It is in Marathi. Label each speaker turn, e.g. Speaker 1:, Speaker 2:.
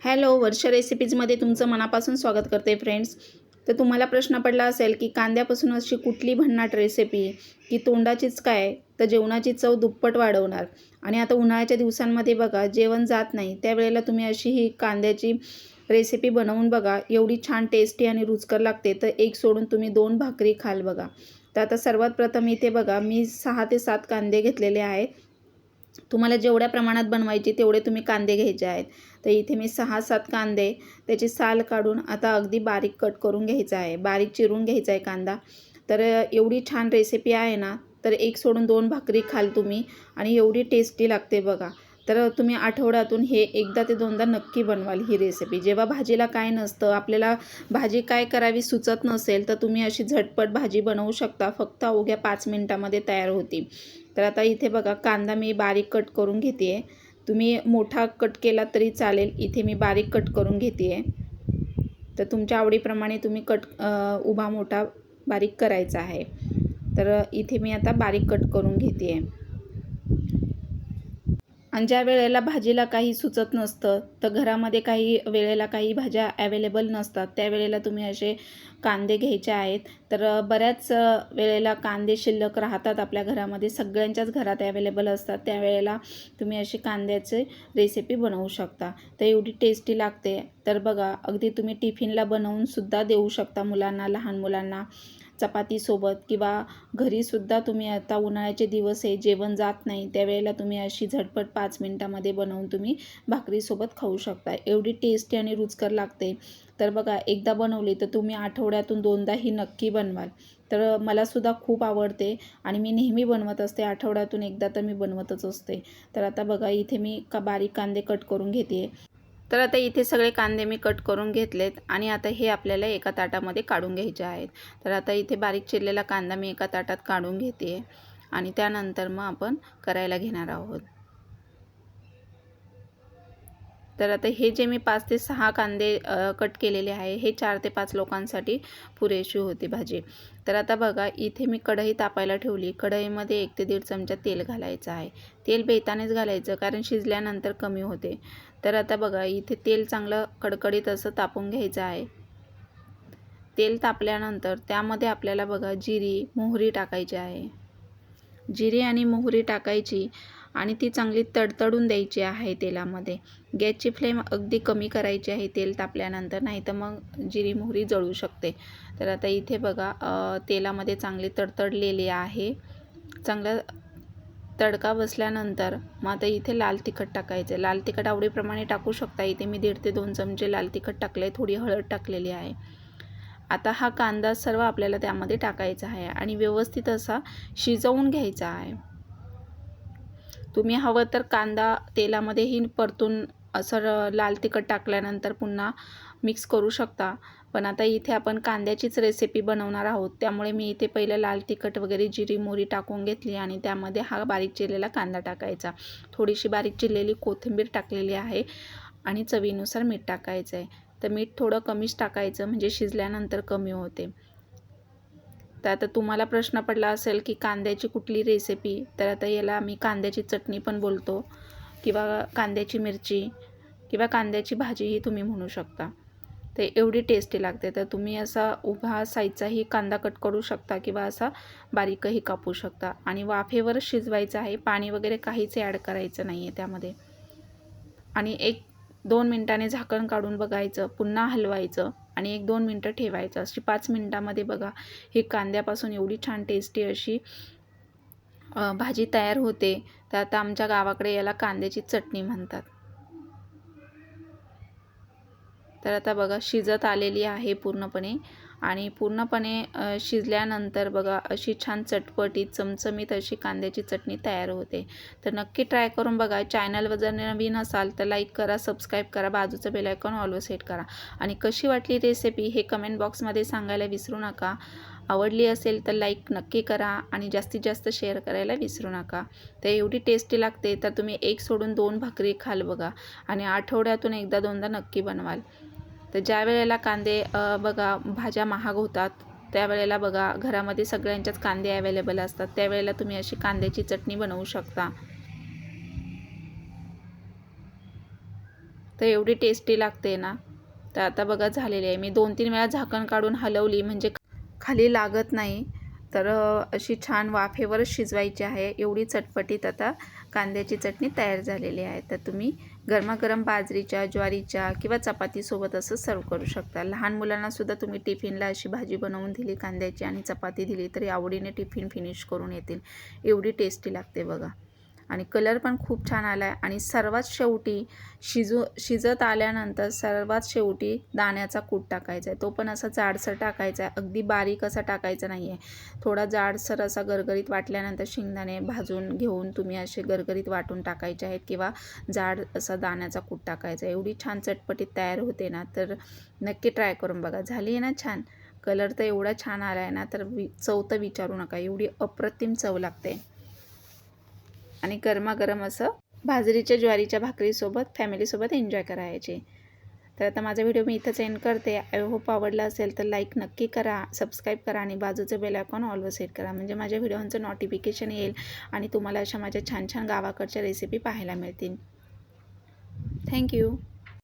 Speaker 1: हॅलो, वर्ष रेसिपीजमध्ये तुमचं मनापासून स्वागत करते फ्रेंड्स. तर तुम्हाला प्रश्न पडला असेल की कांद्यापासून अशी कुठली भन्नाट रेसिपी की तोंडाचीच काय तर जेवणाची चव दुप्पट वाढवणार. आणि आता उन्हाळ्याच्या दिवसांमध्ये बघा जेवण जात नाही, त्यावेळेला तुम्ही अशी ही कांद्याची रेसिपी बनवून बघा, एवढी छान टेस्टी आणि रुचकर लागते. तर एक सोडून तुम्ही 2 भाकरी खाल बघा. तर आता सर्वात प्रथम इथे बघा मी 6 ते 7 कांदे घेतलेले आहेत. तुम्हाला जेवढ्या प्रमाणात बनवायची तेवढे तुम्ही कांदे घ्यायचे आहेत. तर इथे मी 6-7 कांदे त्याची साल काढून आता अगदी बारीक कट करून घ्यायचा आहे, बारीक चिरून घ्यायचा आहे कांदा. तर एवढी छान रेसिपी आहे ना, तर एक सोडून 2 भाकरी खाल तुम्ही आणि एवढी टेस्टी लागते बघा. तर तुम्ही आठवड्यातून हे एकदा ते दोनदा नक्की बनवाल ही रेसिपी. जेव्हा भाजीला काय नसतं, आपल्याला भाजी काय करावी सुचत नसेल, तर तुम्ही अशी झटपट भाजी बनवू शकता. फक्त अवघ्या 5 मिनिटामध्ये तयार होती. तर आता इथे बघा कांदा मी बारीक कट करून घेते आहे. तुम्ही मोठा कट केला तरी चालेल. इथे मी बारीक कट करून घेते आहे. तर तुमच्या आवडीप्रमाणे तुम्ही उभा मोठा बारीक करायचा आहे. तर इथे मी आता बारीक कट करून घेते आहे. आणि ज्या वेळेला भाजीला काही सुचत नसतं, तर घरामध्ये काही वेळेला काही भाज्या अवेलेबल नसतात, त्यावेळेला तुम्ही असे कांदे घ्यायचे आहेत. तर बऱ्याच वेळेला कांदे शिल्लक राहतात आपल्या घरामध्ये, सगळ्यांच्याच घरात अवेलेबल असतात. त्यावेळेला तुम्ही अशी कांद्याची रेसिपी बनवू शकता. तर एवढी टेस्टी लागते. तर बघा अगदी तुम्ही टिफिनला बनवूनसुद्धा देऊ शकता मुलांना, लहान मुलांना चपातीसोबत, किंवा घरीसुद्धा तुम्ही आता उन्हाळ्याचे दिवस आहे, जेवण जात नाही, त्यावेळेला तुम्ही अशी झटपट 5 मिनिटामध्ये बनवून तुम्ही भाकरीसोबत खाऊ शकता. एवढी टेस्टी आणि रुचकर लागते. तर बघा एकदा बनवली तर तुम्ही आठवड्यातून 2दा ही नक्की बनवाल. तर मलासुद्धा खूप आवडते आणि मी नेहमी बनवत असते. आठवड्यातून एकदा तर मी बनवतच असते. तर आता बघा इथे मी बारीक कांदे कट करून घेते. तर आता इथे सगळे कांदे मी कट करून घेतलेत आणि आता हे आपल्याला एका ताटामध्ये काढून घ्यायचे आहेत. तर आता इथे बारीक चिरलेला कांदा मी एका ताटात काढून घेते आणि त्यानंतर मग आपण करायला घेणार आहोत. तर आता हे जे मी 5 ते 6 कांदे कट केलेले आहे, हे 4 ते 5 लोकांसाठी पुरेशी होती भाजी. तर आता बघा इथे मी कढई तापायला ठेवली. कढईमध्ये 1 ते 1.5 चमचा तेल घालायचं आहे. तेल बेतानेच घालायचं, कारण शिजल्यानंतर कमी होते. तर आता बघा इथे तेल चांगलं कडकडीत असं तापून घ्यायचं आहे. तेल तापल्यानंतर त्यामध्ये आपल्याला बघा जिरी, मोहरी टाकायची आहे. जिरे आणि मोहरी टाकायची आणि ती चांगली तडतडून द्यायची आहे तेलामध्ये. गॅसची फ्लेम अगदी कमी करायची आहे तेल तापल्यानंतर, नाही तर मग जिरी मोहरी जळू शकते. तर आता इथे बघा तेलामध्ये चांगली तडतडलेली आहे. चांगला तडका बसल्यानंतर मग आता इथे लाल तिखट टाकायचं. लाल तिखट आवडीप्रमाणे टाकू शकता. इथे मी 1.5 ते 2 चमचे लाल तिखट टाकले, थोडी हळद टाकलेली आहे. आता हा कांदा सर्व आपल्याला त्यामध्ये टाकायचा आहे आणि व्यवस्थित असा शिजवून घ्यायचा आहे. तुम्ही हवं तर कांदा तेलामध्येही परतून असं लाल तिखट टाकल्यानंतर पुन्हा मिक्स करू शकता. पण आता इथे आपण कांद्याचीच रेसिपी बनवणार आहोत, त्यामुळे मी इथे पहिलं लाल तिखट वगैरे जिरी मोहरी टाकून घेतली आणि त्यामध्ये हा बारीक चिरलेला कांदा टाकायचा. थोडीशी बारीक चिरलेली कोथिंबीर टाकलेली आहे आणि चवीनुसार मीठ टाकायचं आहे. तर मीठ थोडं कमीच टाकायचं, म्हणजे शिजल्यानंतर कमी होते. तर आता तुम्हाला प्रश्न पडला असेल की कांद्याची कुठली रेसिपी, तर आता याला आम्ही कांद्याची चटणी पण बोलतो, किंवा कांद्याची मिरची, किंवा कांद्याची भाजीही तुम्ही म्हणू शकता. ते एवढी टेस्टी लागते. तर तुम्ही असा उभा साईजचाही कांदा कट करू शकता किंवा असा बारीकही कापू शकता आणि वाफेवरच शिजवायचं आहे. पाणी वगैरे काहीच ॲड करायचं नाही आहे त्यामध्ये. आणि 1-2 मिनिटांनी झाकण काढून बघायचं, पुन्हा हलवायचं आणि 1-2 मिनटं ठेवायचं. अशी 5 मिनिटामध्ये बघा ही कांद्यापासून एवढी छान टेस्टी अशी भाजी तयार होते. तर आता आमच्या गावाकडे याला कांद्याची चटणी म्हणतात. तर आता बघा शिजत आलेली आहे पूर्णपणे आणि पूर्णपणे शिजल्यानंतर बघा अशी छान चटपटीत चमचमीत अशी कांद्याची चटणी तयार होते. तर नक्की ट्राय करून बघा. चॅनलवर जर नवीन असाल तर लाईक करा, सबस्क्राईब करा, बाजूचं बेल आयकॉन ऑलवर सेट करा आणि कशी वाटली रेसिपी हे कमेंट बॉक्समध्ये सांगायला विसरू नका. आवडली असेल तर लाईक नक्की करा आणि जास्तीत जास्त शेअर करायला विसरू नका. तर एवढी टेस्टी लागते. तर तुम्ही एक सोडून 2 भाकरी खाल बघा आणि आठवड्यातून 1-2दा नक्की बनवाल. तर ज्या वेळेला कांदे बघा भाज्या महाग होतात, त्यावेळेला बघा घरामध्ये सगळ्यांच्याच कांदे अवेलेबल असतात, त्यावेळेला तुम्ही अशी कांद्याची चटणी बनवू शकता. तर एवढी टेस्टी लागते ना. तर आता बघा झालेली आहे. मी 2-3 वेळा झाकण काढून हलवली म्हणजे खाली लागत नाही. तर अशी छान वाफेवरच शिजवायची आहे. एवढी चटपटीत आता कांद्याची चटणी तयार झालेली आहे. तर तुम्ही गरमागरम बाजरीच्या, ज्वारीच्या किंवा चपातीसोबत असं सर्व करू शकता. लहान मुलांनासुद्धा तुम्ही टिफिनला अशी भाजी बनवून दिली कांद्याची आणि चपाती दिली तरी आवडीने टिफिन फिनिश करून येतील. एवढी टेस्टी लागते बघा. आणि कलर पण खूप छान आला आहे. आणि सर्वात शेवटी शिजत आल्यानंतर सर्वात शेवटी दाण्याचा कूट टाकायचा आहे. तो पण असा जाडसर टाकायचा आहे. अगदी बारीक असा टाकायचा नाही आहे. थोडा जाडसर असा गरगरीत वाटल्यानंतर शेंगदाणे भाजून घेऊन तुम्ही असे गरगरीत वाटून टाकायचे आहेत किंवा जाड असा दाण्याचा कूट टाकायचा. एवढी छान चटपटीत तयार होते ना, तर नक्की ट्राय करून बघा. झाली आहे ना छान. कलर तर एवढा छान आला आहे ना, तर चव तर विचारू नका. एवढी अप्रतिम चव लागते. आणि गरमागरम असं बाजरीच्या ज्वारीच्या भाकरीसोबत फॅमिलीसोबत एन्जॉय करायचे. तर आता माझा व्हिडिओ मी इथंच एंड करते. आय होप आवडला असेल तर लाईक नक्की करा, सबस्क्राईब करा आणि बाजूचं बेल आयकॉन ऑलवर सेट करा म्हणजे माझ्या व्हिडिओचं नोटिफिकेशन येईल आणि तुम्हाला अशा माझ्या छान छान गावाकडच्या रेसिपी पाहायला मिळतील. थँक्यू.